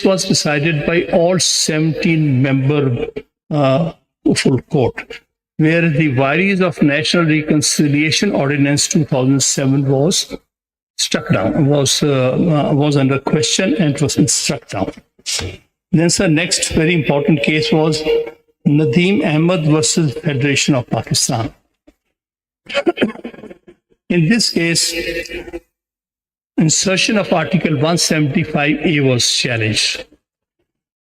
was decided by all 17-member full court, where the Viries of National Reconciliation Ordinance 2007 was struck down, was under question and was struck down. Then, sir, next very important case was Nadeem Ahmed versus Federation of Pakistan. In this case, insertion of Article 175A was challenged,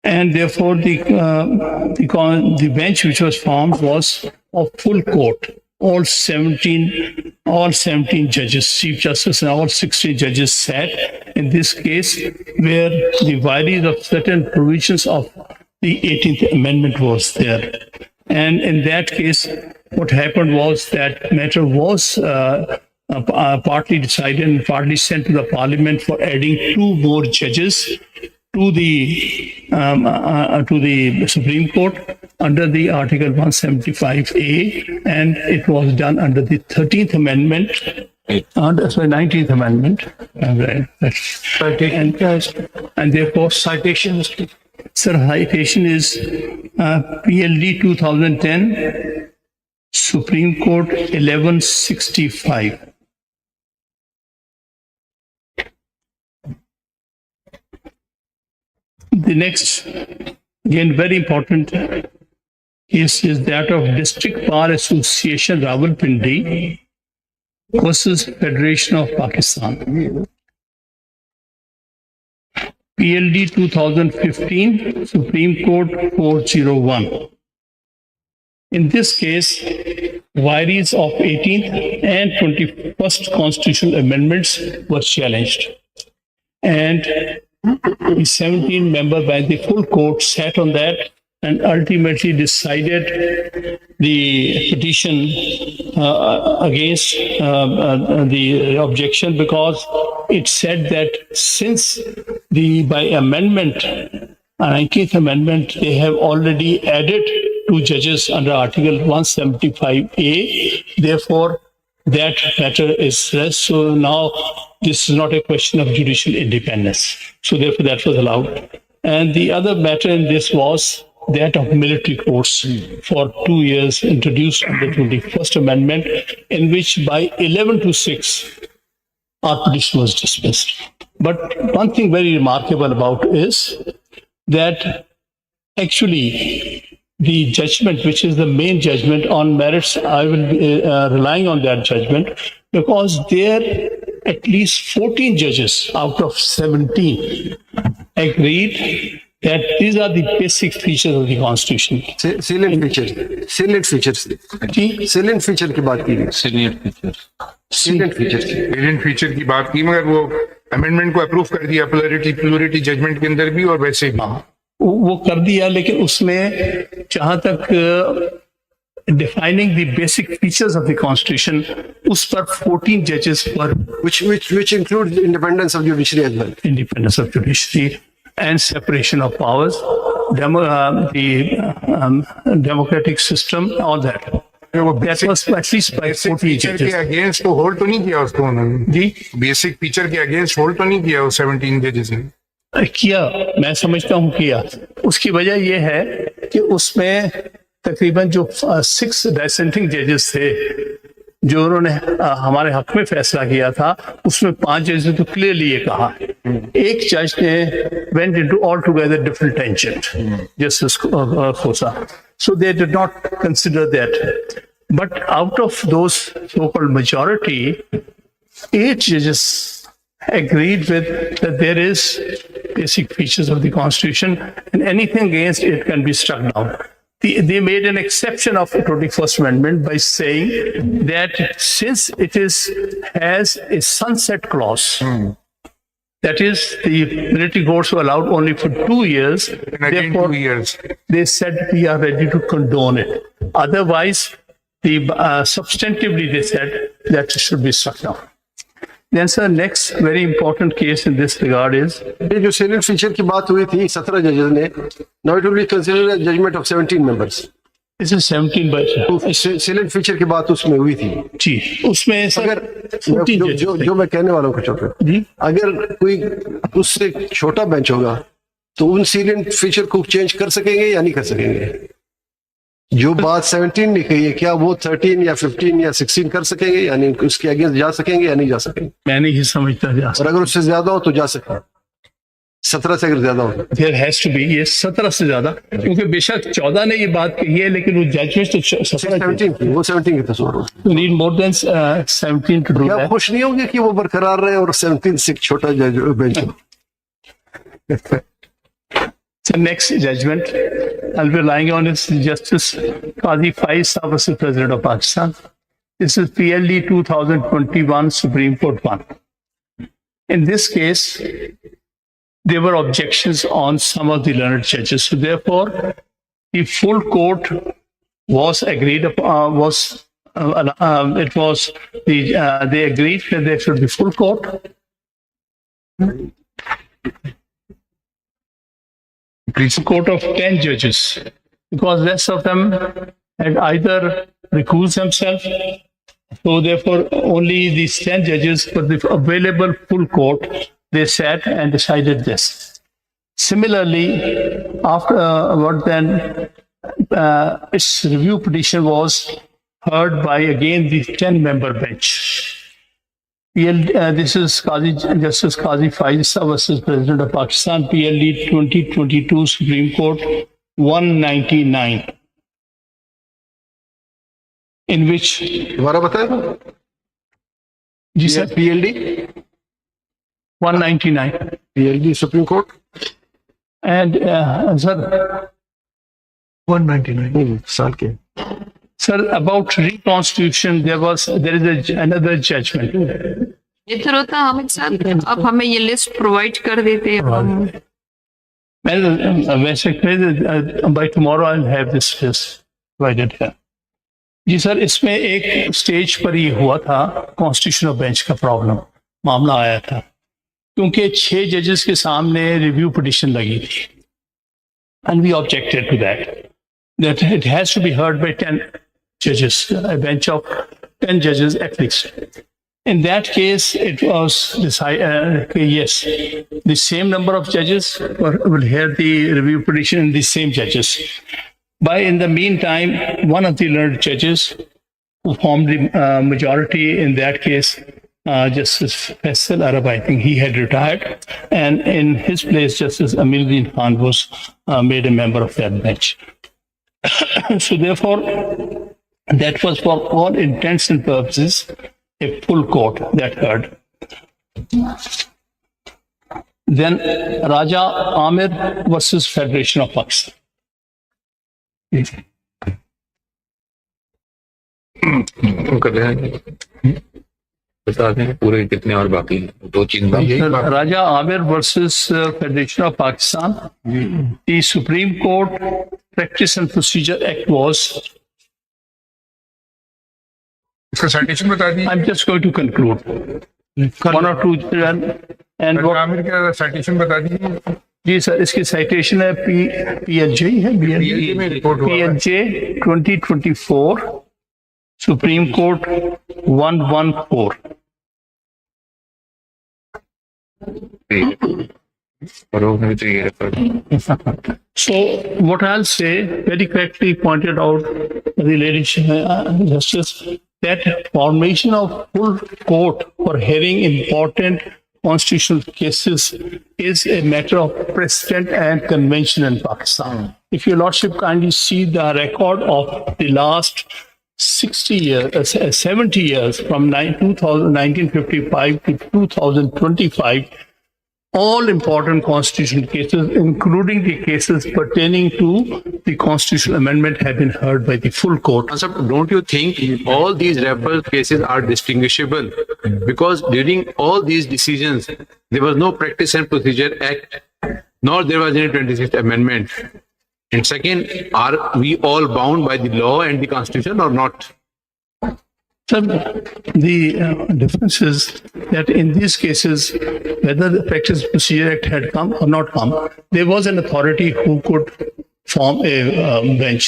and therefore the bench which was formed was of full court. All 17 judges, Chief Justice and all 16 judges sat in this case, where the violation of certain provisions of the 18th Amendment was there. And in that case, what happened was that matter was partly decided and partly sent to the Parliament for adding 2 more judges to the Supreme Court under the Article 175A, and it was done under the 13th Amendment, 19th Amendment. And therefore, citation, sir, citation is PLD 2010, Supreme Court 1165. The next, again, very important case is that of District Bar Association Rawalpindi versus Federation of Pakistan. PLD 2015, Supreme Court 401. In this case, violations of 18th and 21st constitutional amendments were challenged. And the 17-member by the full court sat on that and ultimately decided the petition against the objection, because it said that since by amendment, 19th Amendment, they have already added 2 judges under Article 175A. Therefore, that matter is rest. So now this is not a question of judicial independence. So therefore, that was allowed. And the other matter in this was that of military courts for 2 years, introduced under the 21st Amendment, in which by 11-6, our petition was dismissed. But one thing very remarkable about is that actually the judgment, which is the main judgment on merits, I will be relying on that judgment, because there at least 14 judges out of 17 agreed that these are the basic features of the Constitution. Salient features. Salient features की बात की. Salient feature की बात की, मगर वो amendment को approve कर दिया प्लूरिटी जजमेंट के अंदर भी और वैसे भी वो कर दिया, लेकिन उसमें जहां तक defining the basic features of the Constitution, उस पर 14 judges पर, which includes the independence of judiciary as well. Independence of judiciary and separation of powers, the democratic system, all that. That was at least by 14 judges. के against तो hold तो नहीं किया उसको उन्होंने जी, बेसिक फीचर के against hold तो नहीं किया वो 17 जजेस ने. किया, मैं समझता हूँ किया. उसकी वजह यह है कि उसमें तकरीबन जो 6 डिसेंटिंग जजेस थे जो उन्होंने हमारे हक में फैसला किया था, उसमें 5 जज ने तो क्लियरली ये कहा. एक जज ने went into altogether different tangent, justice Khosa. So they did not consider that. But out of those so-called majority, 8 judges agreed with that there is basic features of the Constitution, and anything against it can be struck down. They made an exception of the 21st Amendment by saying that since it has a sunset clause, that is, the military courts were allowed only for 2 years. And again, therefore, 2 years. They said we are ready to condone it. Otherwise, substantively they said that it should be struck down. Then, sir, next very important case in this regard is ये जो salient feature की बात हुई थी 17 जजेस ने, now it will be considered a judgment of 17 members. This is 17 by salient feature की बात उसमें हुई थी जी. उसमें अगर जो मैं कहने वाला हूँ कुछ जी, अगर कोई उससे छोटा बेंच होगा तो उन सीलेंट फीचर को चेंज कर सकेंगे या नहीं कर सकेंगे? जो बात 17 ने कही है, क्या वो 13 या 15 या 16 कर सकेंगे, यानी उसके अगेंस्ट जा सकेंगे या नहीं जा सकेंगे? मैं नहीं समझता जा और अगर उससे ज्यादा हो तो जा सके, 17 से अगर ज्यादा हो। देयर हैज टू बी, ये 17 से ज्यादा, क्योंकि बेशक 14 ने ये बात कही है, लेकिन वो जजमेंट तो 17 17 की, वो 17 की तस्वीर। You need more than 17 to do क्या that. खुश नहीं होंगे कि वो बरकरार रहे और 17 से एक छोटा जज बेंच हो? So next judgment I'll be relying on is Justice Qazi Faiz Saab versus President of Pakistan. This is PLD 2021 Supreme Court 1. In this case, there were objections on some of the learned judges. So therefore, the full court was agreed upon, they agreed that there should be full court. Court of 10 judges, because rest of them had either recused themselves. So therefore, only these 10 judges for the available full court, they sat and decided this. Similarly, afterward then, its review petition was heard by again the 10-member bench. This is Justice Qazi Faiz Saab versus President of Pakistan, PLD 2022 Supreme Court 199, in which दोबारा बताएं? जी sir, PLD 199 PLD Supreme Court and sir 199 साल के। sir about reconstitution there is another judgment. इधर होता हामिद साहब, अब हमें ये लिस्ट प्रोवाइड कर देते हैं। वैसे by tomorrow I'll have this list provided here. Ji sir, इसमें एक स्टेज पर ये हुआ था, कॉन्स्टिट्यूशनल बेंच का प्रॉब्लम मामला आया था, क्योंकि 6 जजेस के सामने रिव्यू पिटिशन लगी थी, and we objected to that it has to be heard by 10 judges, a bench of 10 judges at least. In that case, it was decided, yes, the same number of judges will hear the review petition and the same judges. But in the meantime, one of the learned judges who formed the majority in that case, Justice Faisal Arab, I think he had retired, and in his place, Justice Aminuddin Khan was made a member of that bench. So therefore, that was for all intents and purposes a full court that heard. Then Raja Amir versus Federation of Pakistan. बता दें पूरे कितने और बाकी हैं, 2 चीज बाकी हैं। Raja Amir versus Federation of Pakistan. The Supreme Court Practice and Procedure Act was. इसका साइटेशन बता दी। I'm just going to conclude. 1 or 2 and what, Aamir का साइटेशन बता दीजिए। जी सर, इसकी साइटेशन है PLJ है, PLJ में रिपोर्ट हुआ है। PLJ 2024 Supreme Court 114. और वो भी तो ये refer. So what I'll say, very correctly pointed out the lady Justice, that formation of full court for hearing important constitutional cases is a matter of precedent and convention in Pakistan. If your lordship kindly see the record of the last 60 years, 70 years from 1955 to 2025, all important constitutional cases, including the cases pertaining to the constitutional amendment, have been heard by the full court. Sir, don't you think all these referral cases are distinguishable? Because during all these decisions, there was no Practice and Procedure Act, nor there was any 26th Amendment. And second, are we all bound by the law and the Constitution or not? So the difference is that in these cases, whether the Practice Procedure Act had come or not come, there was an authority who could form a bench,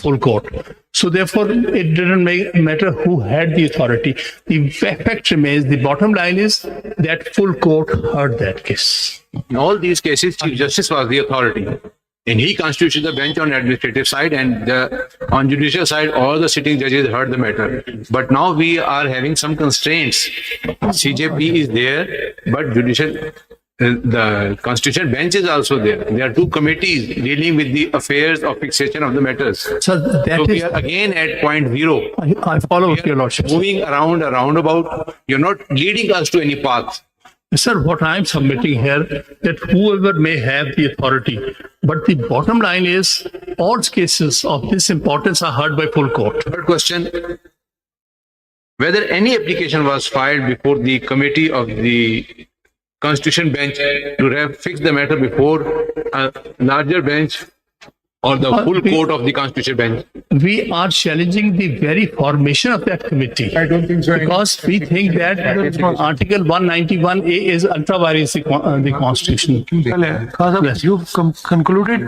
full court. So therefore, it didn't matter who had the authority. The fact remains, the bottom line is that full court heard that case. In all these cases, Chief Justice was the authority. And he constituted the bench on administrative side, and on judicial side, all the sitting judges heard the matter. But now we are having some constraints. CJP is there, but the constitutional bench is also there. There are two committees dealing with the affairs of fixation of the matters. So that So we is, are again at point zero. I follow your lordship. Moving around a roundabout, you're not leading us to any path. Sir, what I'm submitting here, that whoever may have the authority, but the bottom line is all cases of this importance are heard by full court. Third question, whether any application was filed before the committee of the Constitution bench to fix the matter before a larger bench or the full court of the Constitution bench? We are challenging the very formation of that committee. I don't think so. Because we think that Article 191A is ultra vires the Constitution. Yes. You've concluded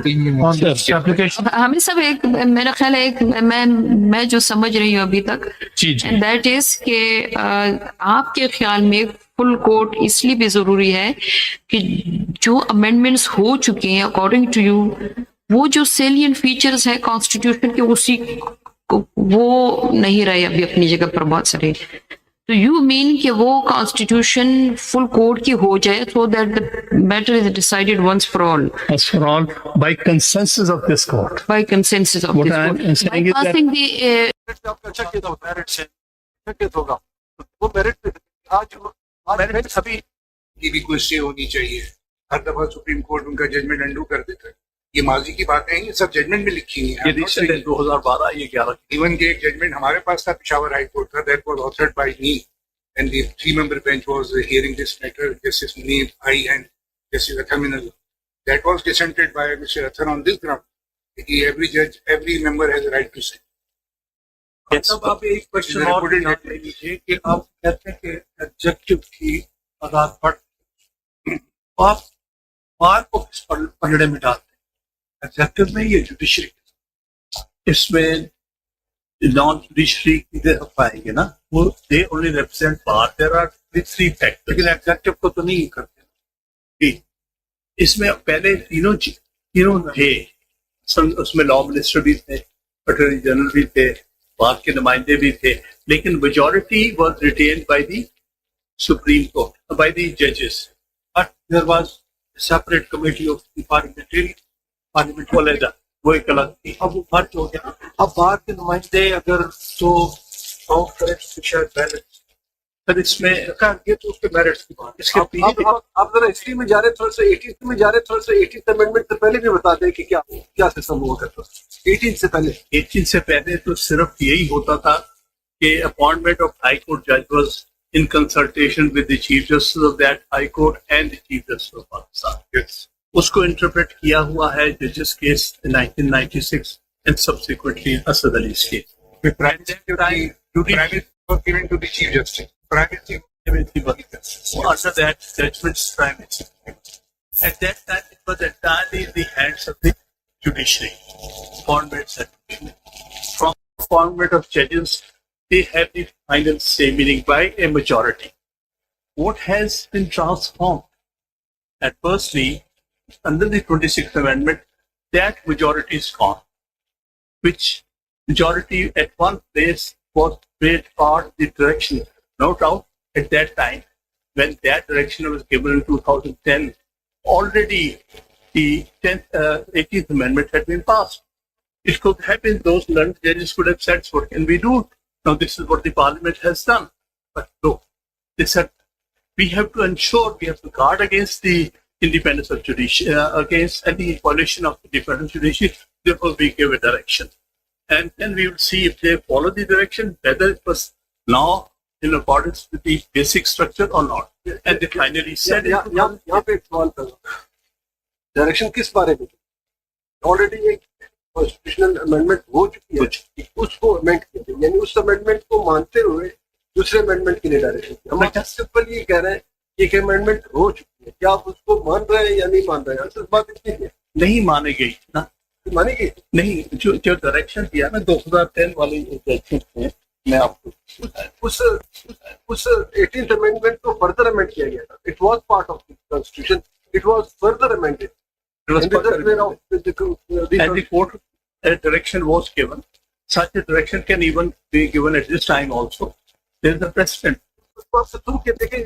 on this application. हमें सब एक मेरा ख्याल है एक मैं जो समझ रही हूँ अभी तक, जी, जी। एंड दैट इज कि आपके ख्याल में फुल कोर्ट इसलिए भी जरूरी है कि जो अमेंडमेंट्स हो चुके हैं अकॉर्डिंग टू यू, वो जो सेलियंट फीचर्स है कॉन्स्टिट्यूशन के उसी वो नहीं रहे अभी अपनी जगह पर बहुत सारे. तो यू मीन कि वो कॉन्स्टिट्यूशन फुल कोर्ट की हो जाए so that the matter is decided once for all. As for all, by consensus of this court. By consensus of What this I am court. saying is that- Bypassing the आपका अच्छा किया था merit से क्या होगा वो merit पे आज मेरिट अभी की भी कोई स्टे होनी चाहिए. हर दफा सुप्रीम कोर्ट उनका जजमेंट अंडू कर देता है. ये माजी की बातें हैं, ये सब जजमेंट में लिखी हुई ये रिसेंट है 2012 ये 11 इवन के एक जजमेंट हमारे पास था पिशावर हाई कोर्ट का, that was authored by me and the 3-member bench was hearing this matter, justice Munir भाई and justice Athar Minallah. That was dissented by Mr Athar on this ground कि every member has a right to say. अब आप एक question और ले लीजिए कि आप कहते हैं कि एग्जेक्टिव की आजाद पर आप बार को किस पलड़े में डालते हैं? एग्जेक्टिव में ये जुडिशरी, इसमें नॉन जुडिशरी किधर पाएंगे ना, वो they only represent bar. There are 3 factors, लेकिन एग्जेक्टिव को तो नहीं करते. ठीक, इसमें पहले तीनों थे, उसमें लॉ मिनिस्टर भी थे, अटॉर्नी जनरल भी थे, बात के नुमाइंदे भी थे, लेकिन majority was retained by the supreme court, by the जजेस. But there was separate committee of the parliament वाले दा, वो एक अलग थी. अब वो फर्क हो गया. अब बाहर के नुमाइंदे अगर तो करेक्ट शायद बैलेंस, फिर इसमें ये तो उसके मेरिट्स की बात. इसके आप जरा हिस्ट्री में जा रहे, थोड़ा सा 18th में जा रहे, थोड़ा सा 18th अमेंडमेंट से पहले भी बता दें कि क्या सिस्टम हुआ करता. 18 से पहले 18 से पहले तो सिर्फ यही होता था कि अपॉइंटमेंट ऑफ हाई कोर्ट जज was in consultation with the chief justice of that high court and the chief justice of Pakistan. उसको इंटरप्रेट किया हुआ है जजेस case 1996 and subsequently Asad Ali case. Privacy was given to the chief justice. Privacy. After that, judgment's privacy. At that time, it was entirely in the hands of the judiciary. Appointments and from appointment of judges, they have the final say, meaning by a majority. What has been transformed? At firstly, under the 26th Amendment, that majority is gone, which majority at one place was made for the direction. No doubt at that time, when that direction was given in 2010, already the 18th Amendment had been passed. It could have been those learned judges could have said, what can we do? Now this is what the Parliament has done. But no, they said, we have to ensure, we have to guard against the independence of judiciary, against any violation of the independence of judiciary. Therefore, we give a direction. And then we will see if they follow the direction, whether it was now in accordance with the basic structure or not. And they finally said it. यहाँ पे एक सवाल कर direction किस बारे में? Already एक constitutional amendment हो चुकी है, उसको अमेंड किया, यानी उस अमेंडमेंट को मानते हुए दूसरे अमेंडमेंट के लिए डायरेक्शन किया. हम सिंपल ये कह रहे हैं कि एक अमेंडमेंट हो चुकी है, क्या आप उसको मान रहे हैं या नहीं मान रहे हैं? बात इतनी है, नहीं मानी गई ना. मानेगी? नहीं, जो डायरेक्शन दिया ना 2010 वाले जजमेंट में, मैं आपको उस 18th अमेंडमेंट को फर्दर अमेंड किया गया था. It was part of the constitution. It was further amended. and the court direction was given. Such a direction can even be given at this time also. There is a precedent. तुम क्या देखें?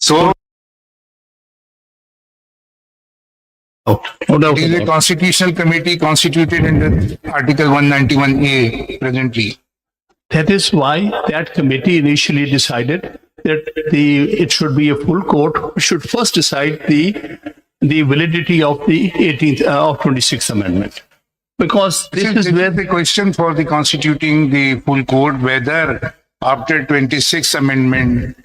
So No doubt it is a about it. constitutional committee constituted under Article 191A presently. That is why that committee initially decided that it should be a full court. We should first decide the validity of the 18th of 26th Amendment, because this is where the question for the constituting the full court, whether after 26th Amendment,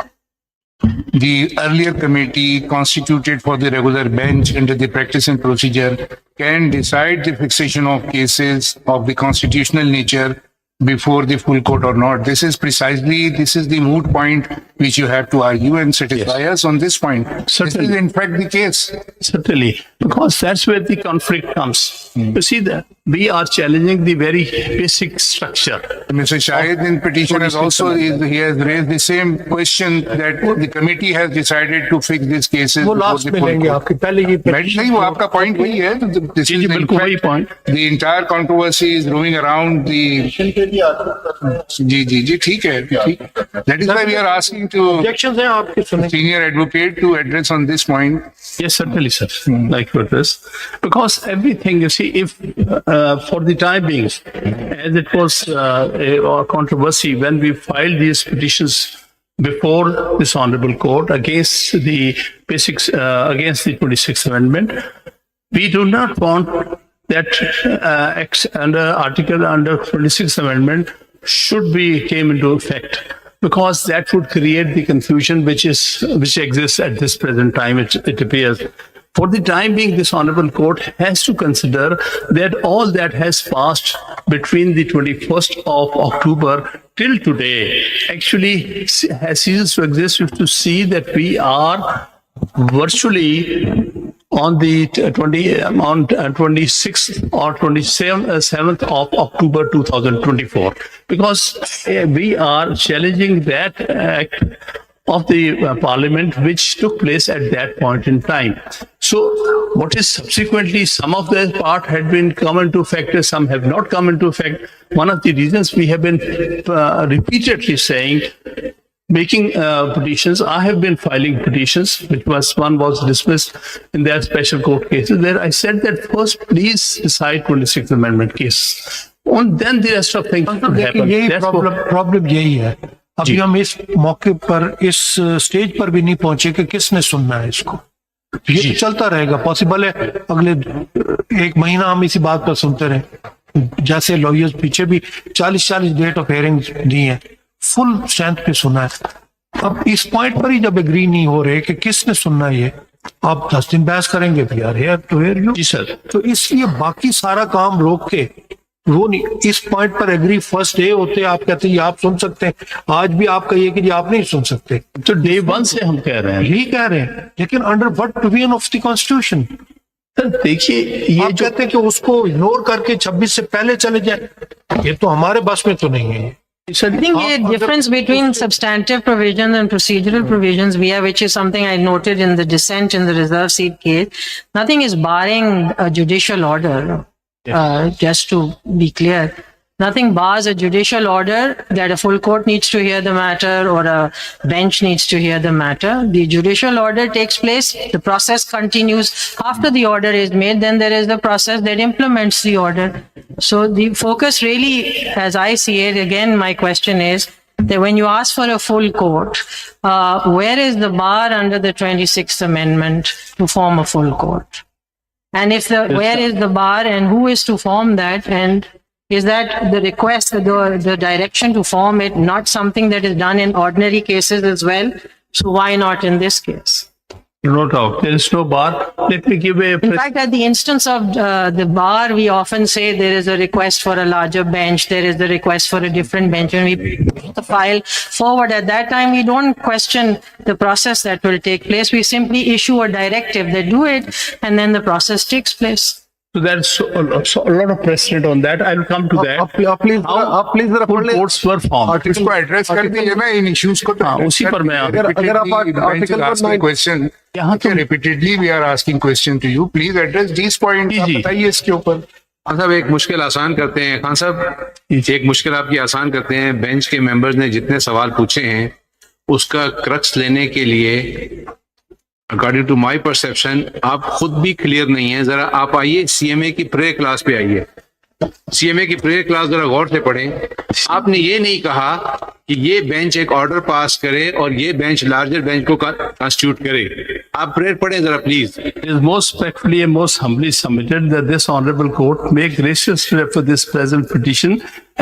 the earlier committee constituted for the regular bench under the practice and procedure can decide the fixation of cases of the constitutional nature before the full court or not. This is the moot point which you have to argue and satisfy us on this point. Certainly. This is in fact the case. certainly, because that's where the conflict comes. You see that we are challenging the very basic structure. Mr. Shahid in petition has also, he has raised the same question that the committee has decided to fix these cases. वो before last the में full लेंगे court. आपकी पहले ये बैठ नहीं, वो आपका पॉइंट वही है. This ji is ji in बिल्कुल वही fact point. the entire controversy is roaming around the जी ठीक है, ठीक. That is why we are asking to objections हैं आपके सुने. senior advocate to address on this point. Yes, certainly, sir. Like to address, because everything you see, if for the time being, as it was a controversy when we filed these petitions before this honorable court against the basics, against the 26th Amendment, we do not want that under 26th Amendment should be came into effect, because that would create the confusion which exists at this present time. It appears. For the time being, this honorable court has to consider that all that has passed between the 21st of October till today actually has ceased to exist. You have to see that we are virtually on the 26th or 27th of October 2024, because we are challenging that act of the parliament which took place at that point in time. So what is subsequently, some of the part had been come into effect, some have not come into effect. One of the reasons we have been repeatedly saying, making petitions. I have been filing petitions, one was dismissed in their special court cases, where I said that first please decide 26th Amendment case. And then the rest of things should happen. यही That's what- problem यही है. अभी हम इस मौके पर इस stage पर भी नहीं पहुंचे कि किसने सुनना है इसको. ये तो चलता रहेगा. पॉसिबल है अगले एक महीना हम इसी बात पर सुनते रहे. जैसे लॉयर्स पीछे भी 40 डेट ऑफ हियरिंग दी है, फुल स्ट्रेंथ पे सुना है. अब इस पॉइंट पर ही जब एग्री नहीं हो रहे कि किसने सुनना है, ये आप 10 दिन बहस करेंगे भी यार here to hear you. Ji sir. तो इसलिए बाकी सारा काम रोक के वो नहीं, इस पॉइंट पर एग्री फर्स्ट डे होते आप कहते हैं ये आप सुन सकते हैं. आज भी आप कहिए कि ये आप नहीं सुन सकते, तो डे वन से हम कह रहे हैं. यही कह रहे हैं. लेकिन under what provision of the constitution sir देखिए, ये आप जो कहते हैं कि उसको इग्नोर करके 26 से पहले चले जाए, ये तो हमारे बस में तो नहीं है. I think the difference between substantive provisions and procedural provisions, which is something I noted in the dissent in the reserve seat case, nothing is barring a judicial order. Just to be clear, nothing bars a judicial order that a full court needs to hear the matter or a bench needs to hear the matter. The judicial order takes place, the process continues. After the order is made, then there is the process that implements the order. So the focus really, as I see it, again, my question is that when you ask for a full court, where is the bar under the 26th Amendment to form a full court? And if where is the bar and who is to form that? And is that the request, the direction to form it, not something that is done in ordinary cases as well? So why not in this case? No doubt. There is no bar. Let me give a In fact, at the instance of the bar, we often say there is a request for a larger bench, there is the request for a different bench, and we put the file forward. At that time, we don't question the process that will take place. We simply issue a directive, they do it, and then the process takes place. So there's a lot of precedent on that. I'll come to that. आप please जरा Full पढ़ लें courts were formed. इसको address कर दीजिए ना इन issues को तो हाँ, उसी पर मैं अगर आप आर्टिकल क्वेश्चन यहाँ तो repeatedly we are asking question to you please address this point जी, जी। बताइए इसके ऊपर। खान साहब एक मुश्किल आसान करते हैं। खान साहब एक मुश्किल आपकी आसान करते हैं। बेंच के मेंबर्स ने जितने सवाल पूछे हैं उसका क्रक्स लेने के लिए अकॉर्डिंग टू माय परसेप्शन आप खुद भी क्लियर नहीं है। जरा आप आइए सीएमए की प्रेयर क्लास पे आइए, सीएमए की प्रेयर क्लास जरा गौर से पढ़ें। आपने ये नहीं कहा कि ये बेंच एक ऑर्डर पास करे और ये बेंच लार्जर बेंच को कॉन्स्टिट्यूट करे। आप प्रेयर पढ़ें जरा please. It is most respectfully and most humbly submitted that this honorable court may graciously refer this present petition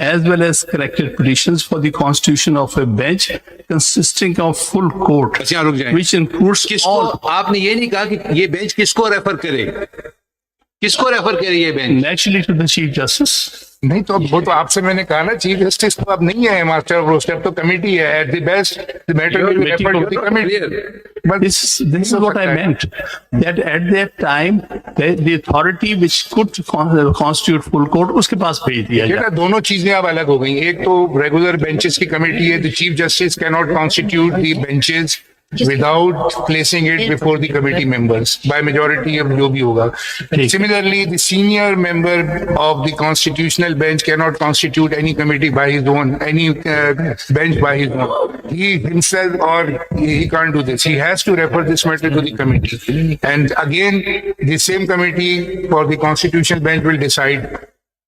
as well as corrected petitions for the constitution of a bench consisting of full court, अच्छा यहाँ रुक जाए। which includes किसको all. आपने ये नहीं कहा कि ये बेंच किसको रेफर करे, किसको रेफर करे ये bench? Naturally to the Chief Justice. नहीं तो वो तो आपसे मैंने कहा ना चीफ जस्टिस तो अब नहीं है मास्टर ऑफ रोस्टर तो कमेटी है at the best the matter will be referred to the committee but This is what I meant. That at that time, the authority which could constitute full court, उसके पास भेज दिया बेटा जाए. दोनों चीजें अब अलग हो गई। एक तो रेगुलर बेंचेस की कमेटी है, the chief justice can not constitute the benches without placing it before the committee members by majority of जो भी होगा. Similarly, the senior member of the constitutional bench cannot constitute any committee by his own, any bench by his own. He himself or he can't do this. He has to refer this matter to the committee. And again, the same committee for the constitutional bench will decide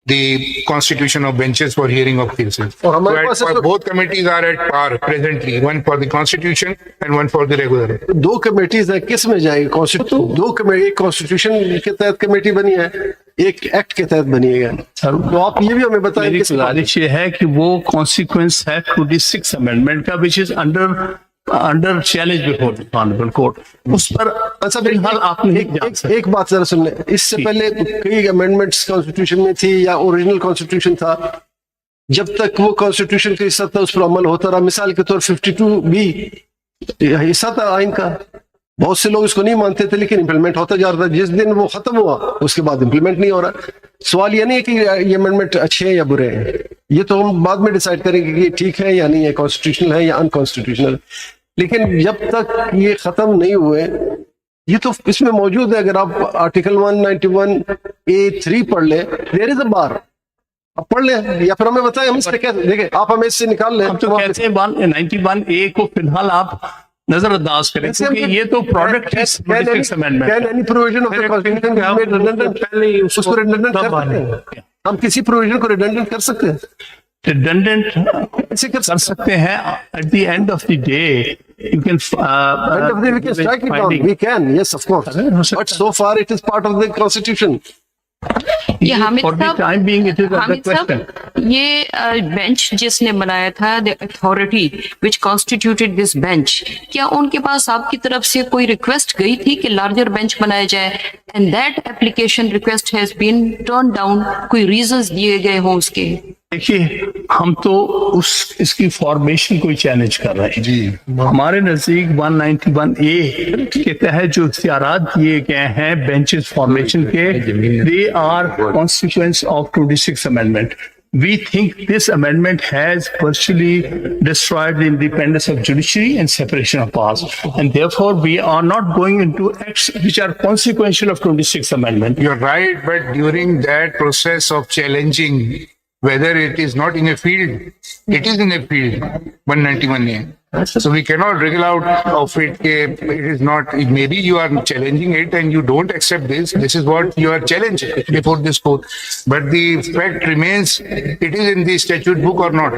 the constitution of benches for hearing of cases. और हमारे पास So both committees are at par presently, one for the constitution and one for the regular. दो committees है, किस में जाएगी constitution? दो committee, एक constitution के तहत कमेटी बनी है, एक एक्ट के तहत बनी है। तो आप ये भी हमें बताएं मेरी किस गुजारिश ये है कि वो कॉन्सिक्वेंस है 26 अमेंडमेंट का which is under challenge before the honourable court. उस पर अच्छा फिलहाल आप नहीं जान सकते। एक बात जरा सुन लें, इससे पहले कई अमेंडमेंट्स कॉन्स्टिट्यूशन में थी या ओरिजिनल कॉन्स्टिट्यूशन था, जब तक वो कॉन्स्टिट्यूशन का हिस्सा था उस पर अमल होता रहा। मिसाल के तौर 52B हिस्सा था आइन का, बहुत से लोग इसको नहीं मानते थे लेकिन इंप्लीमेंट होता जा रहा था। जिस दिन वो खत्म हुआ उसके बाद इंप्लीमेंट नहीं हो रहा। सवाल ये नहीं है कि ये अमेंडमेंट अच्छे हैं या बुरे हैं, ये तो हम बाद में डिसाइड करेंगे कि ये ठीक है या नहीं है, कॉन्स्टिट्यूशनल है या अनकॉन्स्टिट्यूशनल। लेकिन जब तक ये खत्म नहीं हुए, ये तो इसमें मौजूद है। अगर आप आर्टिकल 191A3 पढ़ ले, देयर इज अ बार, आप पढ़ ले या फिर हमें बताएं, हम इससे कैसे देखें, आप हमें इससे निकाल लें। हम तो कहते हैं 91A को फिलहाल आप नजरअंदाज करें क्योंकि ये तो प्रोडक्ट है 26 amendment. Can any provision of the constitution be made redundant? उसको redundant कर सकते हैं, हम किसी प्रोविजन को redundant कर सकते हैं। redundant कर सकते हैं। At the end of the day, you can End of the day, we can strike it down. We can, yes, of course. But so far, it is part of the constitution. ये Hamid For the साहब, time being, it is under Hamid question. साहब, ये bench जिसने बनाया था, the authority which constituted this bench, क्या उनके पास आपकी तरफ से कोई रिक्वेस्ट गई थी कि लार्जर बेंच बनाया जाए? And that application request has been turn down, कोई रीजंस दिए गए हों उसके? देखिए, हम तो इसकी फॉर्मेशन को चैलेंज कर रहे हैं जी। हमारे नजदीक 191A के तहत जो इख्तियारात दिए गए हैं बेंचेस फॉर्मेशन के, they are consequence of 26 amendment. We think this amendment has virtually destroyed the independence of judiciary and separation of powers. And therefore, we are not going into acts which are consequential of 26th Amendment. You're right, but during that process of challenging whether it is not in a field, it is in a field, 191A. So we cannot wriggle out of it. It is not, maybe you are challenging it and you don't accept this. This is what you are challenging before this court. But the fact remains, it is in the statute book or not.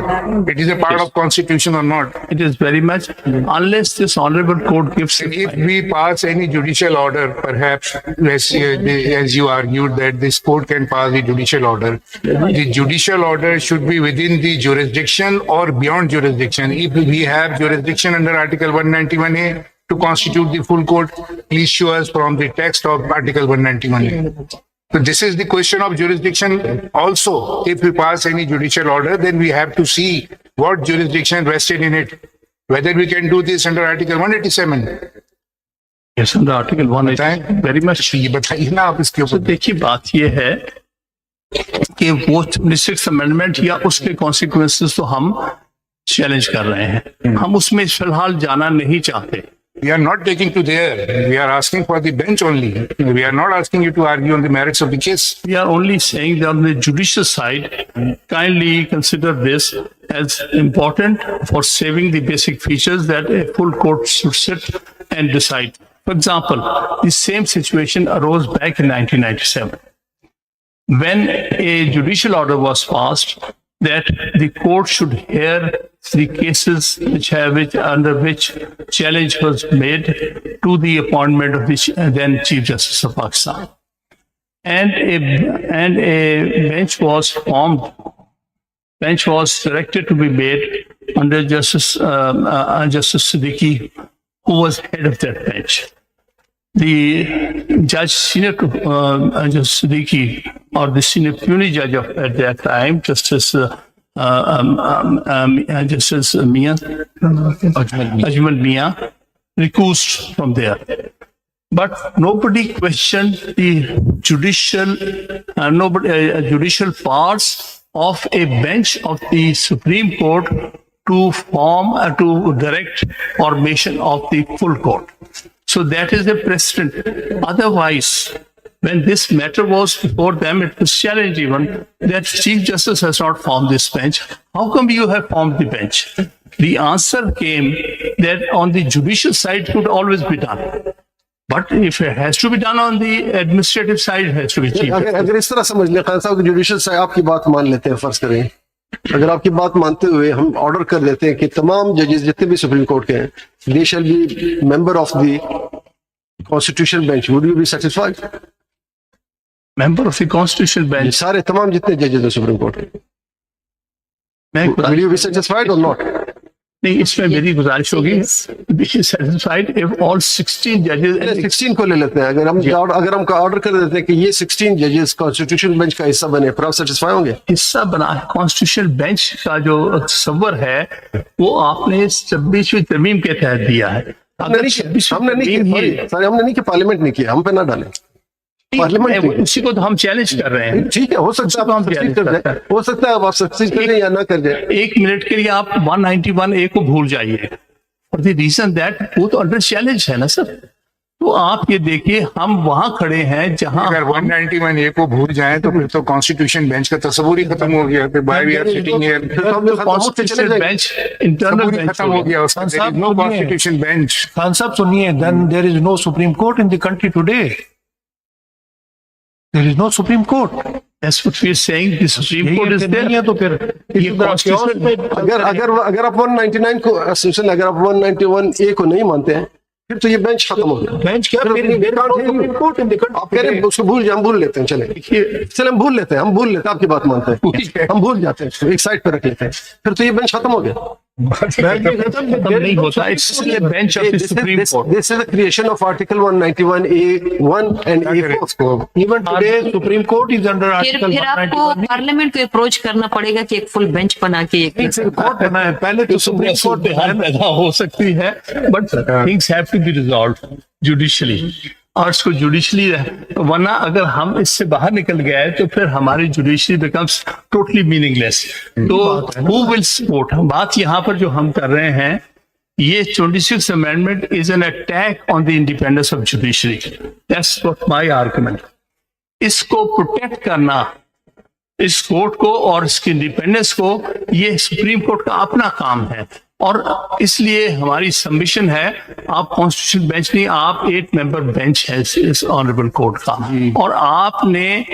It is a part of constitution or not. It is very much, unless this honorable court gives. And if we pass any judicial order, perhaps, as you argued that this court can pass the judicial order, the judicial order should be within the jurisdiction or beyond jurisdiction. If we have jurisdiction under Article 191A to constitute the full court, please show us from the text of Article 191A. So this is the question of jurisdiction also. If we pass any judicial order, then we have to see what jurisdiction vested in it. Whether we can do this under Article 187. Yes, under Article 187. Very much. ये बताइए ना आप इसके तो ऊपर. देखिए बात ये है कि वो 26th अमेंडमेंट या उसके कॉन्सिक्वेंसेस तो हम चैलेंज कर रहे हैं. हम उसमें फिलहाल जाना नहीं चाहते. We are not taking to there. We are asking for the bench only. We are not asking you to argue on the merits of the case. We are only saying that on the judicial side, kindly consider this as important for saving the basic features that a full court should sit and decide. For example, the same situation arose back in 1997 when a judicial order was passed that the court should hear the cases under which challenge was made to the appointment of the then Chief Justice of Pakistan. And a bench was formed. Bench was directed to be made under Justice Siddiqui, who was head of that bench. The judge, senior Judge Siddiqui, or the senior puisne judge at that time, Justice Mian, Ajmal Mian, recused from there. But nobody questioned the judicial parts of a bench of the Supreme Court to direct formation of the full court. So that is a precedent. Otherwise, when this matter was before them, it was challenged even that Chief Justice has not formed this bench. How come you have formed the bench? The answer came that on the judicial side it could always be done. But if it has to be done on the administrative side, it has to be Chief Justice. अगर इस तरह समझ लें खान साहब की judicial से आपकी बात मान लेते हैं, फर्ज करें अगर आपकी बात मानते हुए हम ऑर्डर कर देते हैं कि तमाम जजेस जितने भी सुप्रीम कोर्ट के हैं, they shall be member of the constitution bench, would you be satisfied? Member of the constitution bench, सारे तमाम जितने जजेस हैं सुप्रीम कोर्ट के, will you be satisfied or not? नहीं, इसमें मेरी गुजारिश होगी बी सेटिस्फाइड इफ ऑल 16 जजेस. 16 को ले लेते हैं. अगर हम ऑर्डर कर देते हैं कि ये 16 जजेस कॉन्स्टिट्यूशन बेंच का हिस्सा बने, फिर आप सेटिस्फाई होंगे? हिस्सा बना कॉन्स्टिट्यूशन बेंच का जो तस्वर है वो आपने 26वीं तरमीम के तहत दिया है. हमने नहीं किया, पार्लियामेंट नहीं किया, हम पे ना डालें. पार्लियामेंट उसी को तो हम चैलेंज कर रहे हैं. ठीक है, हो सकता है आप सक्सीड कर जाए, हो सकता है आप सक्सीड कर जाए या ना कर जाए. एक मिनट के लिए आप 191A को भूल जाइए फॉर द रीजन दैट वो तो अंडर चैलेंज है ना सर. तो आप ये देखिए, हम वहां खड़े हैं जहां अगर 191A को भूल जाए तो फिर तो कॉन्स्टिट्यूशन बेंच का तस्वूर ही खत्म हो गया. फिर by we are sitting here, constitution bench internal bench खत्म हो गया. उसका there is no constitution bench. Khan sahab सुनिए, then there is no supreme court in the country today. There is no Supreme Court. That's what we are saying. The Supreme Court is there. नहीं है तो फिर ये constitution अगर आप 199 को अगर आप 191A को नहीं मानते हैं, फिर तो ये बेंच खत्म हो गया. बेंच क्या? आप कह रहे हैं उसको हम भूल लेते हैं. चले हम भूल लेते हैं, आपकी बात मानते हैं, हम भूल जाते हैं, एक साइड पे रख लेते हैं, फिर तो ये बेंच खत्म हो गया. नहीं होता. It's a bench of the Supreme Court. This is the creation of Article 191A1 and A4. Even today, Supreme Court is under Article फिर आपको 191. पार्लियामेंट को अप्रोच करना पड़ेगा कि एक फुल बेंच बना के एक कोर्ट बना है. पहले तो सुप्रीम कोर्ट पैदा हो सकती है, but things have to be resolved judicially. और इसको जुडिशली, वरना अगर हम इससे बाहर निकल गए तो फिर हमारी जुडिशरी बिकम्स टोटली मीनिंगलेस. तो हु विल सपोर्ट? बात यहाँ पर जो हम कर रहे हैं, ये 26th amendment is an attack on the independence of judiciary. That's what my argument. इसको प्रोटेक्ट करना, इस कोर्ट को और इसकी इंडिपेंडेंस को, ये सुप्रीम कोर्ट का अपना काम है. और इसलिए हमारी सबमिशन है, आप कॉन्स्टिट्यूशन बेंच नहीं, आप 8 मेंबर बेंच है इस ऑनरेबल कोर्ट का, और आपने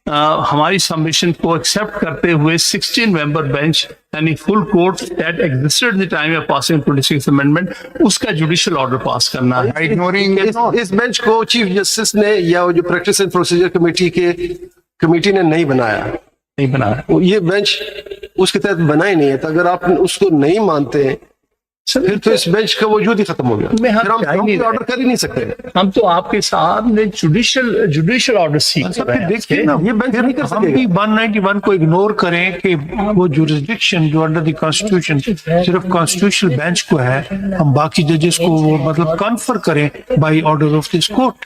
हमारी सबमिशन को एक्सेप्ट करते हुए 16 मेंबर बेंच यानी full court that existed the time of passing 26th amendment, उसका जुडिशियल ऑर्डर पास करना है। इग्नोरिंग इस बेंच को चीफ जस्टिस ने या वो जो प्रैक्टिस एंड प्रोसीजर कमेटी ने नहीं बनाया, नहीं बनाया। ये बेंच उसके तहत बना ही नहीं है। तो अगर आप उसको नहीं मानते हैं फिर तो इस बेंच का वजूद ही खत्म हो गया। मैं फिर हम ऑर्डर कर ही नहीं सकते। हम तो आपके सामने जुडिशियल ऑर्डर सीख रहे हैं। देखिए ना, ये बेंच नहीं कर हम भी सकेगा। 191 को इग्नोर करें कि वो जुरिस्डिक्शन जो अंडर द कॉन्स्टिट्यूशन सिर्फ कॉन्स्टिट्यूशनल बेंच को है, हम बाकी जजेस को वो मतलब कन्फर करें by order of this court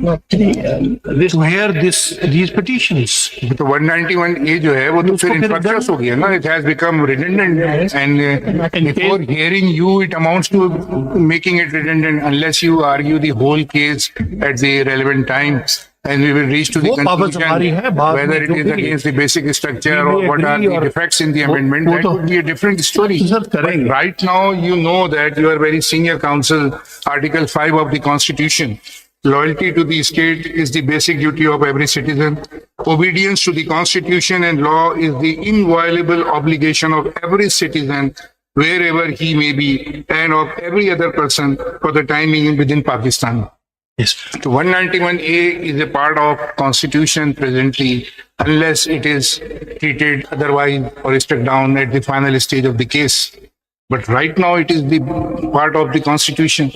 to hear these petitions. तो 191A जो है वो तो फिर infructuous हो गया ना, it has become redundant and before hearing you it amounts to making it redundant unless you argue the whole case at the relevant time and we will reach to the वो बाबत हमारी है, conclusion बाद में whether it जो is भी against the basic structure we or may what are agree the or- defects in the amendment, वो that तो- would be a different story. Sir, But करेंगे। right now you know that you are very senior counsel, Article 5 of the Constitution. Loyalty to the state is the basic duty of every citizen. Obedience to the Constitution and law is the inviolable obligation of every citizen, wherever he may be, and of every other person for the time being within Pakistan. Yes. So 191A is a part of Constitution presently, unless it is treated otherwise or struck down at the final stage of the case. But right now it is the part of the Constitution.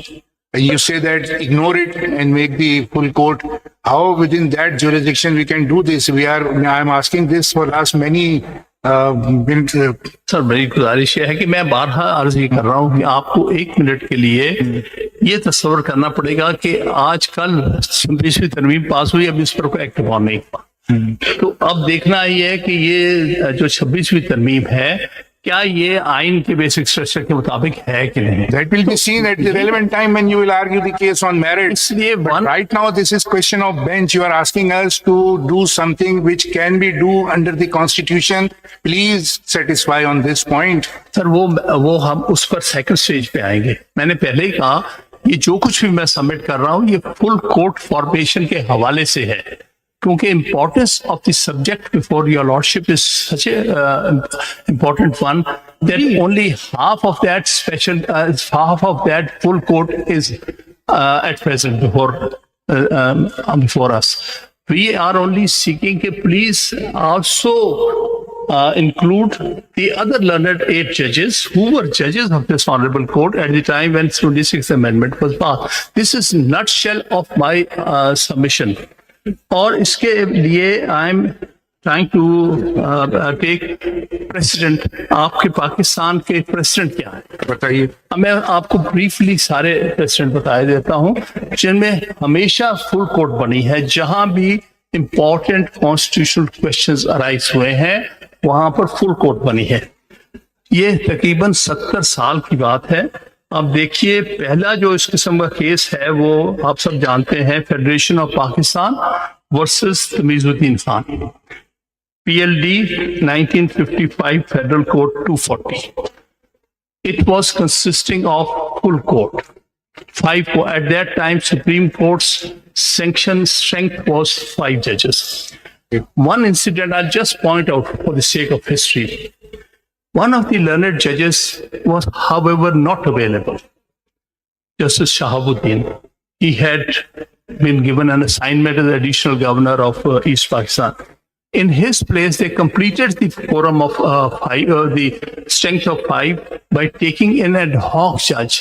And you say that ignore it and make the full court. How within that jurisdiction we can do this? I am asking this for last many sir मेरी गुजारिश ये है कि मैं बारहा अर्ज ये कर रहा हूँ कि आपको 1 मिनट के लिए ये तस्वर करना पड़ेगा कि आजकल 26वीं तरमीम पास हुई, अब इस पर कोई एक्ट ऑन नहीं हुआ। तो अब देखना ये है कि ये जो 26वीं तरमीम है क्या ये आइन के बेसिक स्ट्रक्चर के मुताबिक है कि नहीं। that will be seen at the relevant time when you will argue the case on merits. इसलिए But right now this is question of bench. You are asking us to do something which can be do under the Constitution. Please satisfy on this point. Sir वो हम उस पर second stage पे आएंगे। मैंने पहले ही कहा ये जो कुछ भी मैं सबमिट कर रहा हूँ ये फुल कोर्ट फॉर्मेशन के हवाले से है, क्योंकि importance of the subject before your lordship is such important one that only half of that full court is at present before us. We are only seeking कि please also include the other learned 8 judges who were judges of this honorable court at the time when 26th Amendment was passed. This is nutshell of my submission. और इसके लिए I am trying to take precedent. आपके पाकिस्तान के president क्या है बताइए। अब मैं आपको ब्रीफली सारे प्रेसिडेंट बताए देता हूं जिनमें हमेशा फुल कोर्ट बनी है। जहां भी इंपॉर्टेंट कॉन्स्टिट्यूशनल क्वेश्चंस अराइज हुए हैं वहां पर फुल कोर्ट बनी है। ये तकरीबन 70 साल की बात है। अब देखिए पहला जो इस किस्म का केस है वो आप सब जानते हैं, federation of Pakistan versus Tamizuddin Khan, PLD 1955 Federal Court 240. It was consisting of full court. At that time, Supreme Court's sanction strength was 5 judges. One incident I'll just point out for the sake of history. One of the learned judges was, however, not available. Justice Shahabuddin. He had been given an assignment as additional governor of East Pakistan. In his place, they completed the quorum of the strength of 5 by taking in an ad hoc judge.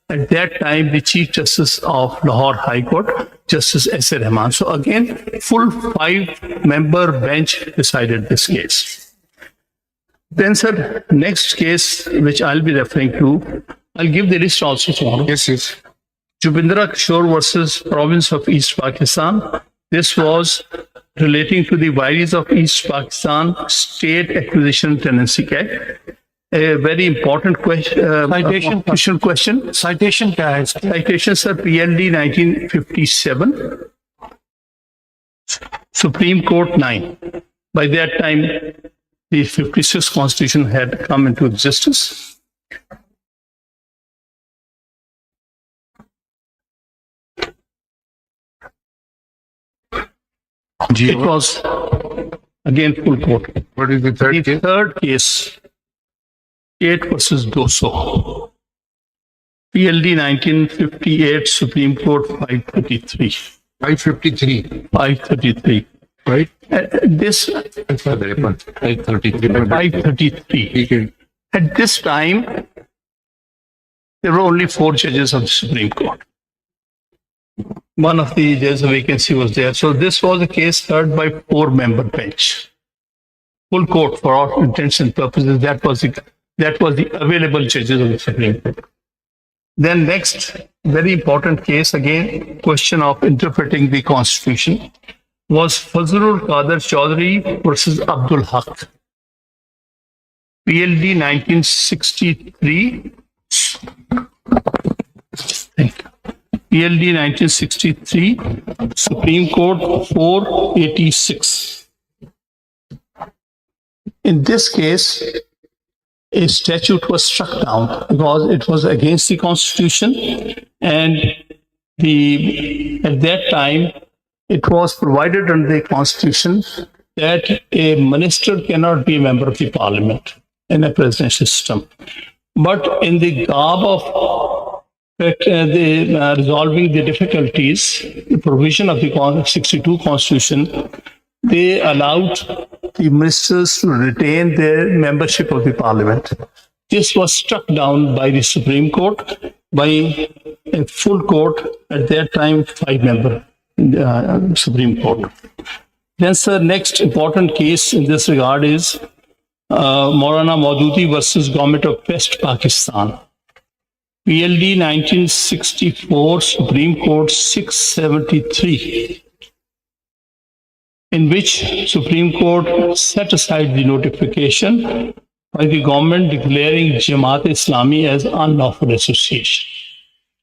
At that time, the Chief Justice of Lahore High Court, Justice S. A. Rahman. So again, full 5-member bench decided this case. Then, sir, next case which I'll be referring to, I'll give the list also tomorrow. Yes, yes. Jubindra Kishore versus Province of East Pakistan. This was relating to the Viris of East Pakistan State Acquisition Tenancy Act. A very important question. Citation क्या है इसका? Citation, sir, PLD 1957, Supreme Court 9. By that time, the 56th Constitution had come into existence. It was again full court. What is the third The case? third case, State versus Doso. PLD 1958, Supreme Court 533. 553. 533. Right? This 533. 533. Okay. At this time, there were only 4 judges of the Supreme Court. One of the judges' vacancy was there. So this was a case heard by 4-member bench. Full court for all intents and purposes. That was the available judges of the Supreme Court. Then next, very important case again, question of interpreting the Constitution, was Fazlul Qadir Chaudhary versus Abdul Haq. PLD 1963. PLD 1963, Supreme Court 486. In this case, a statute was struck down because it was against the Constitution, and at that time it was provided under the Constitution that a minister cannot be a member of the Parliament in a presidential system. But in the garb of resolving the difficulties, the provision of the 62 Constitution, they allowed the ministers to retain their membership of the Parliament. This was struck down by the Supreme Court, by a full court, at that time 5-member Supreme Court. Then, sir, next important case in this regard is Maulana Maududi versus Government of West Pakistan. PLD 1964, Supreme Court 673, in which Supreme Court set aside the notification by the government declaring Jamaat Islami as unlawful association.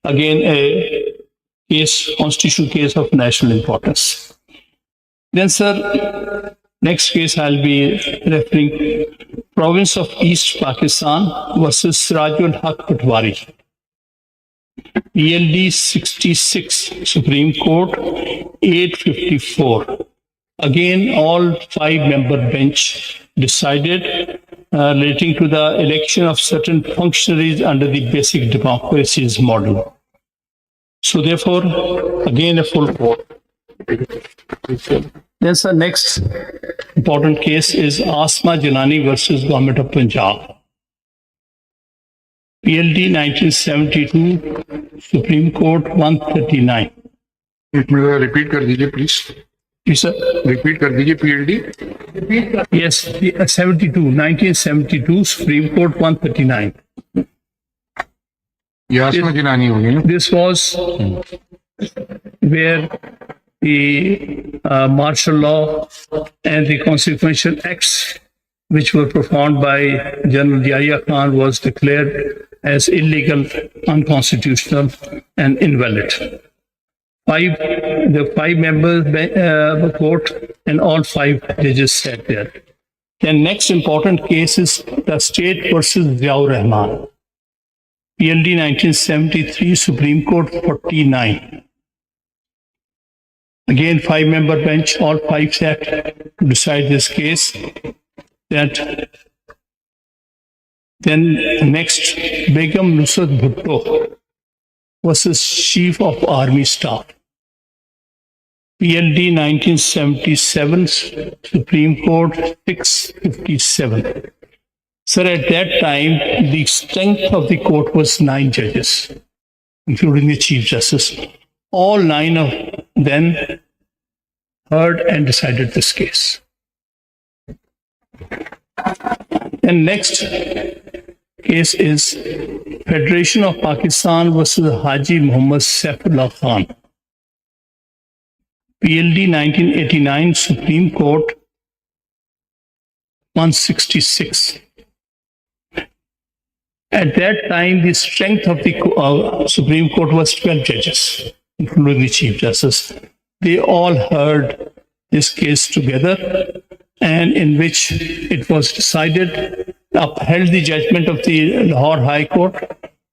Again, a case, constitutional case of national importance. Then, sir, next case I'll be referring Province of East Pakistan versus Sirajul Haq Patwari. PLD 66, Supreme Court 854. Again, all 5-member bench decided relating to the election of certain functionaries under the basic democracies model. So therefore, again, a full court. Then, sir, next important case is Asma Jalani versus Government of Punjab. PLD 1972, Supreme Court 139. एक minute repeat कर दीजिए please. Yes, sir. Repeat कर दीजिए PLD. Yes, 1972, Supreme Court 139. ये आसमा जिलानी होगी ना. This was where the martial law and the consequential acts which were performed by General Yahya Khan was declared as illegal, unconstitutional, and invalid. The 5 members of the court and all 5 judges sat there. The next important case is the State versus Ziaur Rahman. PLD 1973, Supreme Court 49. Again, 5-member bench, all 5 sat to decide this case. That then next, Begum Nusrat Bhutto versus Chief of Army Staff. PLD 1977, Supreme Court 657. Sir, at that time, the strength of the court was 9 judges, including the Chief Justice. All 9 of them heard and decided this case. And next case is Federation of Pakistan versus Haji Muhammad Saifullah Khan. PLD 1989, Supreme Court 166. At that time, the strength of the Supreme Court was 12 judges, including the Chief Justice. They all heard this case together, and in which it was decided, upheld the judgment of the Lahore High Court,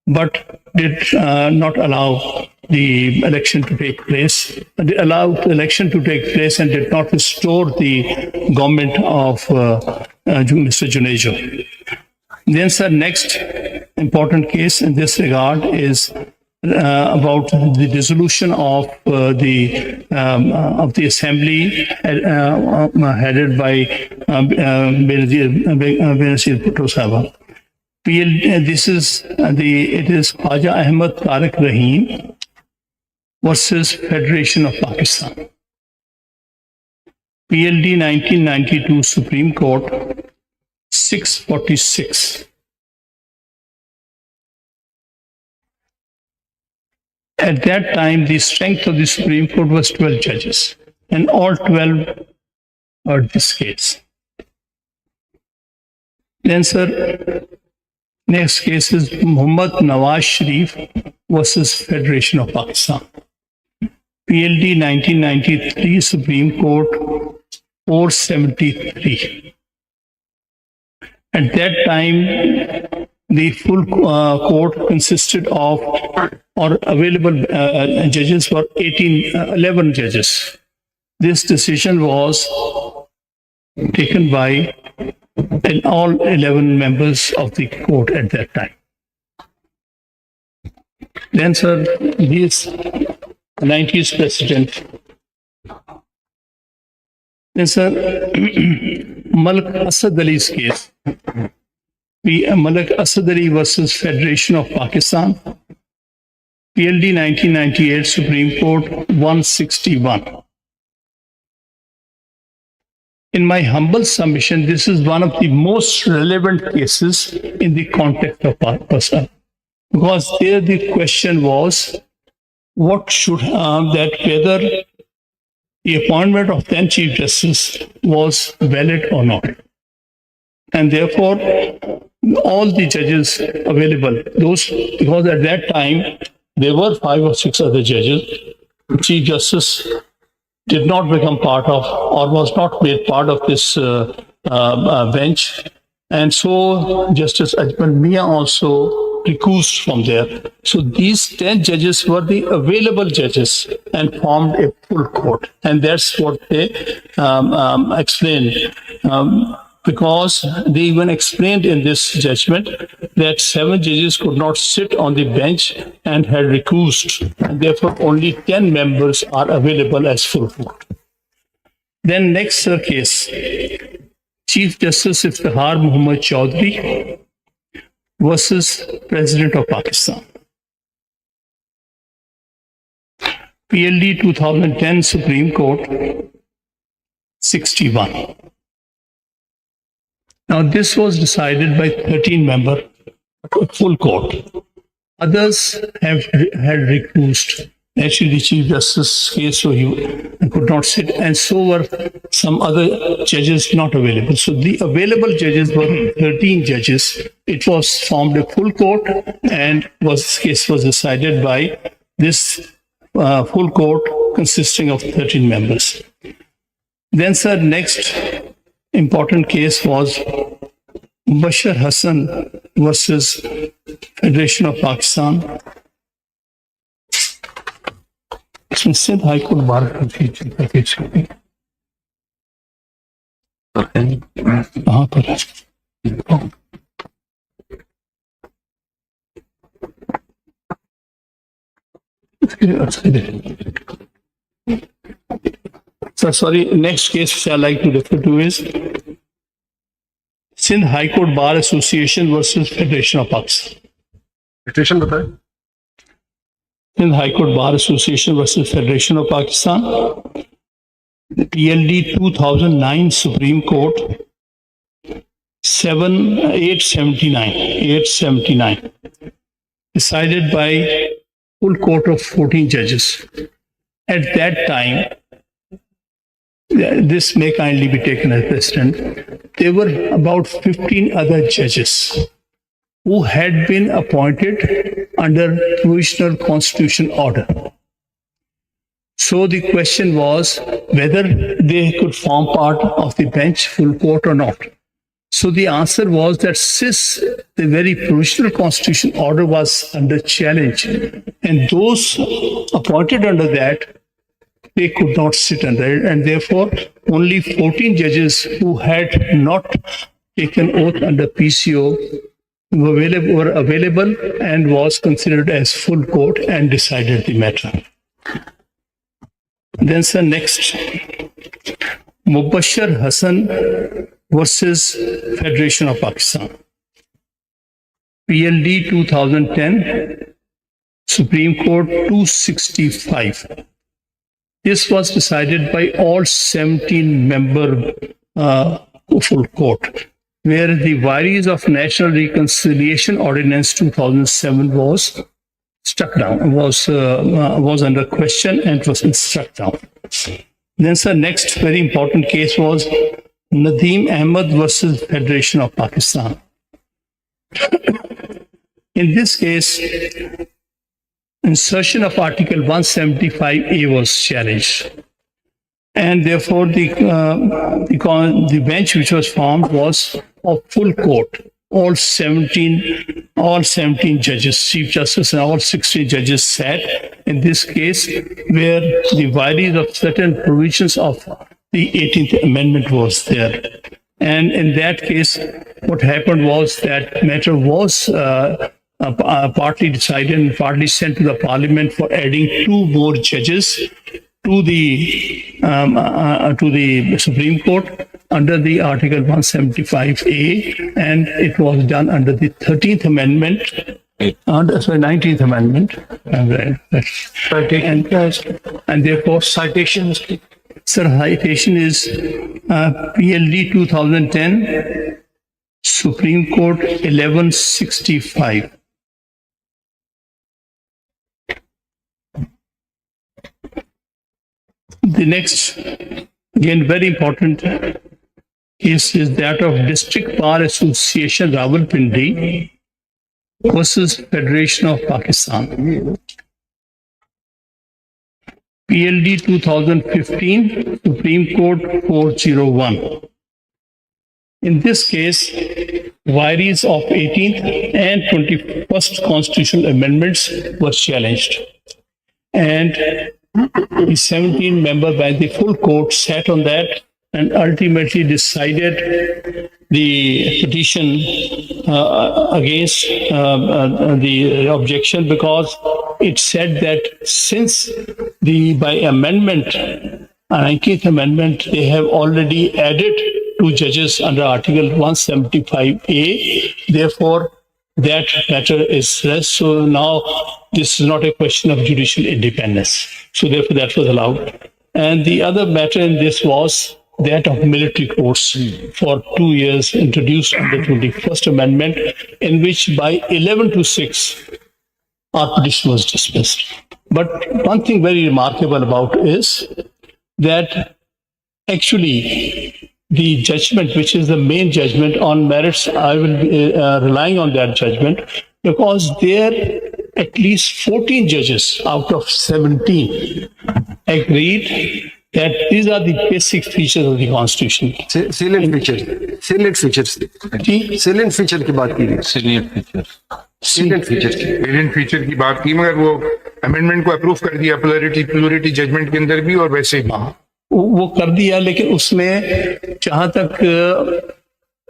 but did not allow the election to take place. They allowed the election to take place and did not restore the government of Mr. Junejo. Then, sir, next important case in this regard is about the dissolution of the assembly headed by Benazir Bhutto Sahib. This is it is Khwaja Ahmad Tariq Rahim versus Federation of Pakistan. PLD 1992 Supreme Court 646. At that time, the strength of the Supreme Court was 12 judges, and all 12 heard this case. Then, sir, next case is Muhammad Nawaz Sharif versus Federation of Pakistan. PLD 1993 Supreme Court 473. At that time, the full court consisted of, or available judges were 11 judges. This decision was taken by all 11 members of the court at that time. Then, sir, this 90s president. Then, sir, Malik Asad Ali's case. Malik Asad Ali versus Federation of Pakistan. PLD 1998 Supreme Court 161. In my humble submission, this is one of the most relevant cases in the context of Pakistan, because there the question was what should that whether the appointment of then Chief Justice was valid or not, and therefore all the judges available, those, because at that time there were 5 or 6 other judges, Chief Justice did not become part of, or was not made part of this bench. And so Justice Ajmal Mia also recused from there. So these 10 judges were the available judges and formed a full court. And that's what they explained. Because they even explained in this judgment that 7 judges could not sit on the bench and had recused, and therefore only 10 members are available as full court. Then next case, Chief Justice Iftihar Muhammad Chaudhry versus President of Pakistan. PLD 2010 Supreme Court 61. Now, this was decided by 13-member full court. Others had recused. Actually, the Chief Justice's case, so he could not sit, and so were some other judges not available. So the available judges were 13 judges. It was formed a full court, and case was decided by this full court consisting of 13 members. Then, sir, next important case was Bashar Hassan versus Federation of Pakistan. इसमें Sindh high court bar कहाँ पर है? So sorry, next case which I like to refer to is Sindh High Court Bar Association versus Federation of Pakistan. Petition बताएं. Sindh High Court Bar Association versus Federation of Pakistan. PLD 2009 Supreme Court 879 decided by full court of 14 judges. At that time, this may kindly be taken as precedent, there were about 15 other judges who had been appointed under provisional constitution order. So the question was whether they could form part of the bench full court or not. So the answer was that since the very provisional constitutional order was under challenge, and those appointed under that, they could not sit under it, and therefore only 14 judges who had not taken oath under PCO were available and was considered as full court and decided the matter. Then, sir, next, Mubashir Hassan versus Federation of Pakistan. PLD 2010, Supreme Court 265. This was decided by all 17-member full court, where the Vires of National Reconciliation Ordinance 2007 was struck down, was under question and was struck down. Then, sir, next very important case was Nadeem Ahmed versus Federation of Pakistan. In this case, insertion of Article 175A was challenged, and therefore the bench which was formed was of full court. All 17 judges, Chief Justice and all 16 judges sat in this case, where the vires of certain provisions of the 18th Amendment was there. And in that case, what happened was that matter was partly decided and partly sent to the Parliament for adding 2 more judges to the Supreme Court under the Article 175A, and it was done under the 13th Amendment, 19th Amendment, and therefore citation is, sir, citation is PLD 2010, Supreme Court 1165. The next, again, very important case is that of District Bar Association Rawalpindi versus Federation of Pakistan. PLD 2015, Supreme Court 401. In this case, vires of 18th and 21st constitutional amendments were challenged, and the 17-member bench, the full court, sat on that and ultimately decided the petition against the objection, because it said that since by amendment, 19th Amendment, they have already added 2 judges under Article 175A, therefore that matter is less. So now this is not a question of judicial independence. So therefore that was allowed. And the other matter in this was that of military courts for 2 years, introduced under the 21st Amendment, in which by 11-6, our petition was dismissed. But one thing very remarkable about is that actually the judgment, which is the main judgment on merits, I will be relying on that judgment, because there at least 14 judges out of 17 agreed that these are the basic features of the Constitution. Salient features की बात की गई. Salient feature की बात की, मगर वो amendment को अप्रूव कर दिया प्लूरिटी जजमेंट के अंदर भी और वैसे भी वो कर दिया, लेकिन उसमें जहां तक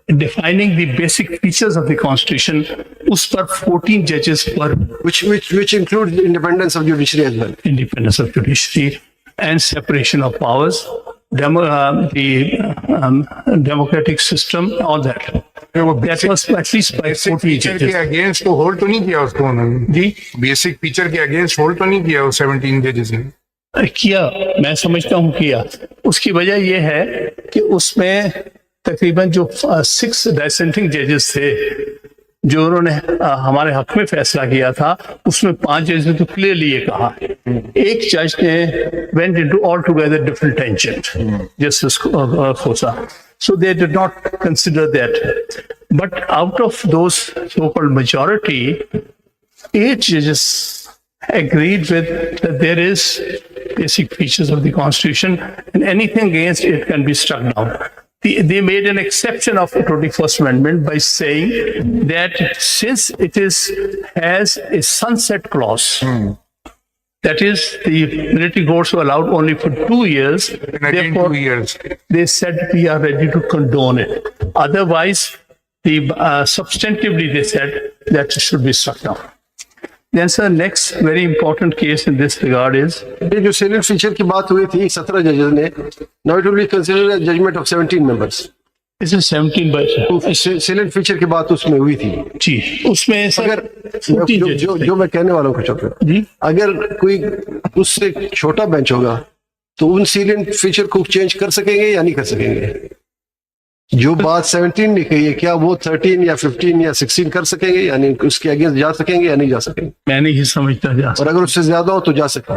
defining the basic features of the Constitution, उस पर 14 judges were, which includes the independence of judiciary as well. Independence of judiciary and separation of powers, the democratic system, all that. That was at least by 40 judges. के against तो hold तो नहीं किया उसको उन्होंने जी, basic feature के against hold तो नहीं किया वो 17 जजेस ने. किया, मैं समझता हूँ किया. उसकी वजह यह है कि उसमें तकरीबन जो 6 डिसेंटिंग जजेस थे जो उन्होंने हमारे हक में फैसला किया था, उसमें 5 जज ने तो क्लियरली ये कहा. एक जज ने went into altogether different tangent, justice Khosa. So they did not consider that. But out of those so-called majority, 8 judges agreed with that there is basic features of the Constitution, and anything against it can be struck down. they made an exception of the 21st Amendment by saying that since it has a sunset clause, that is, the military courts were allowed only for 2 years. And again, Therefore, 2 years. they said we are ready to condone it. Otherwise, substantively they said that it should be struck down. Then, sir, next very important case in this regard is ये जो salient feature की बात हुई थी 17 जजेस ने, now it will be considered a judgment of 17 members. this is 17 by salient feature की बात उसमें हुई थी. जी, उसमें सर अगर 14 जो, judges जो, थे। जो मैं कहने वाला हूँ कुछ जी। अगर कोई उससे छोटा बेंच होगा तो उन सीलियंट फीचर को चेंज कर सकेंगे या नहीं कर सकेंगे? जो बात 17 ने कही है, क्या वो 13 या 15 या 16 कर सकेंगे, यानी उसके अगेंस्ट जा सकेंगे या नहीं जा सकेंगे? मैं नहीं समझता जा और अगर उससे ज्यादा हो तो जा सकते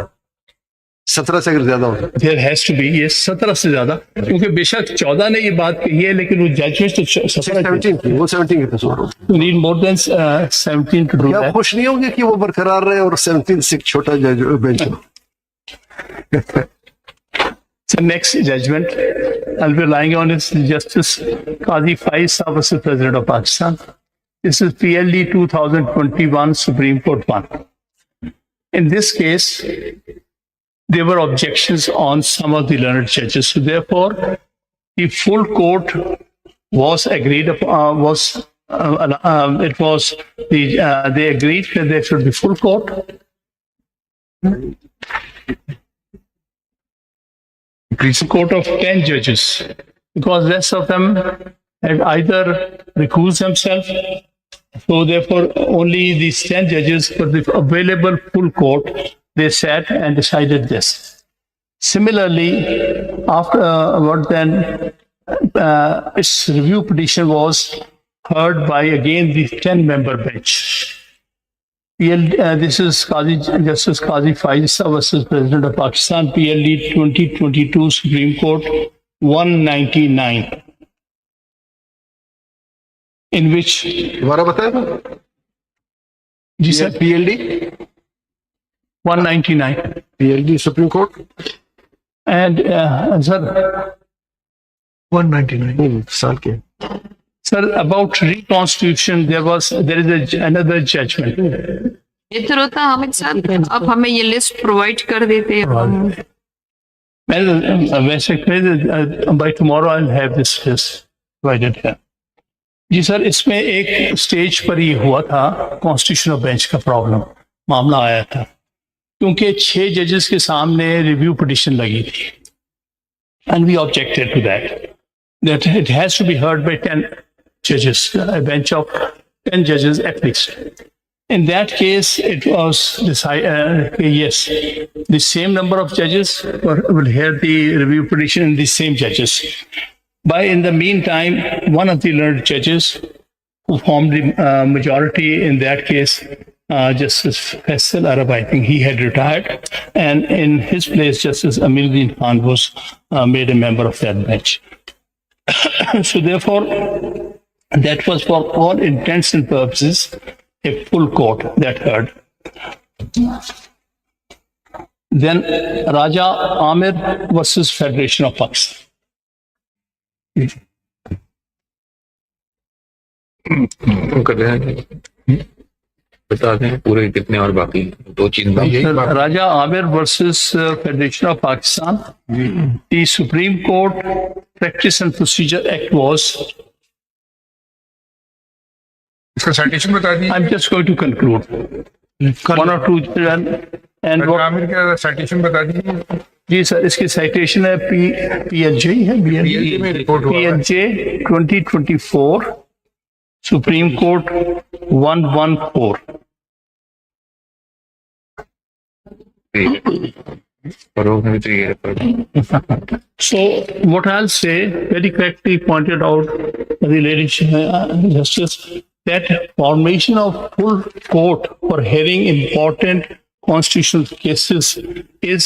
17 से अगर ज्यादा हो तो। देयर हैज टू बी, ये 17 से ज्यादा, क्योंकि बेशक 14 ने ये बात कही है, लेकिन वो जजमेंट तो 17 17 की, वो 17 की तो need more than 17 to do क्या दैट। खुश नहीं होंगे कि वो बरकरार रहे और 17 से छोटा जज बेंच हो? So next judgment I'll be relying on is Justice Qazi Faiz Saab versus President of Pakistan. This is PLD 2021 Supreme Court 1. In this case, there were objections on some of the learned judges. So therefore, the full court was agreed upon. They agreed that there should be full court. Court of 10 judges, because rest of them had either recused themselves. So therefore, only these 10 judges for the available full court, they sat and decided this. Similarly, afterward, then its review petition was heard by again the 10-member bench. This is Justice Qazi Faiz Saab versus President of Pakistan, PLD 2022 Supreme Court 199, in which दोबारा बताएं जी sir PLD 199 PLD Supreme Court and sir 199 साल के. sir about reconstitution there is another judgment. बेहतर होता हामिद साहब अब हमें ये लिस्ट प्रोवाइड कर देते हम वैसे by tomorrow I'll have this list provided here. Ji sir, इसमें एक स्टेज पर ये हुआ था, कॉन्स्टिट्यूशनल बेंच का प्रॉब्लम मामला आया था, क्योंकि 6 जजेस के सामने रिव्यू पिटिशन लगी थी, and we objected to that it has to be heard by 10 judges, a bench of 10 judges at least. In that case, it was decided, yes, the same number of judges will hear the review petition and the same judges. But in the meantime, one of the learned judges who formed the majority in that case, Justice Faisal Arab, I think he had retired, and in his place, Justice Aminuddin Khan was made a member of that bench. So therefore, that was for all intents and purposes a full court that heard. Then Raja Amir versus Federation of Pakistan. कर रहे हैं, बता दें पूरे कितने और बाकी हैं? 2 चीज बाकी Sir, Raja Amir versus Federation of Pakistan. The Supreme Court Practice and Procedure Act was. इसका साइटेशन बता दीजिए. I'm just going to conclude. 1 or 2 and what, Aamir का साइटेशन बता दीजिए. जी सर, इसकी साइटेशन है PLJ है PLJ में रिपोर्ट हुआ है. PLJ 2024 Supreme Court 114. फरोग में भी तो ये refer. So what I'll say, very correctly pointed out by the lady Justice, that formation of full court for hearing important constitutional cases is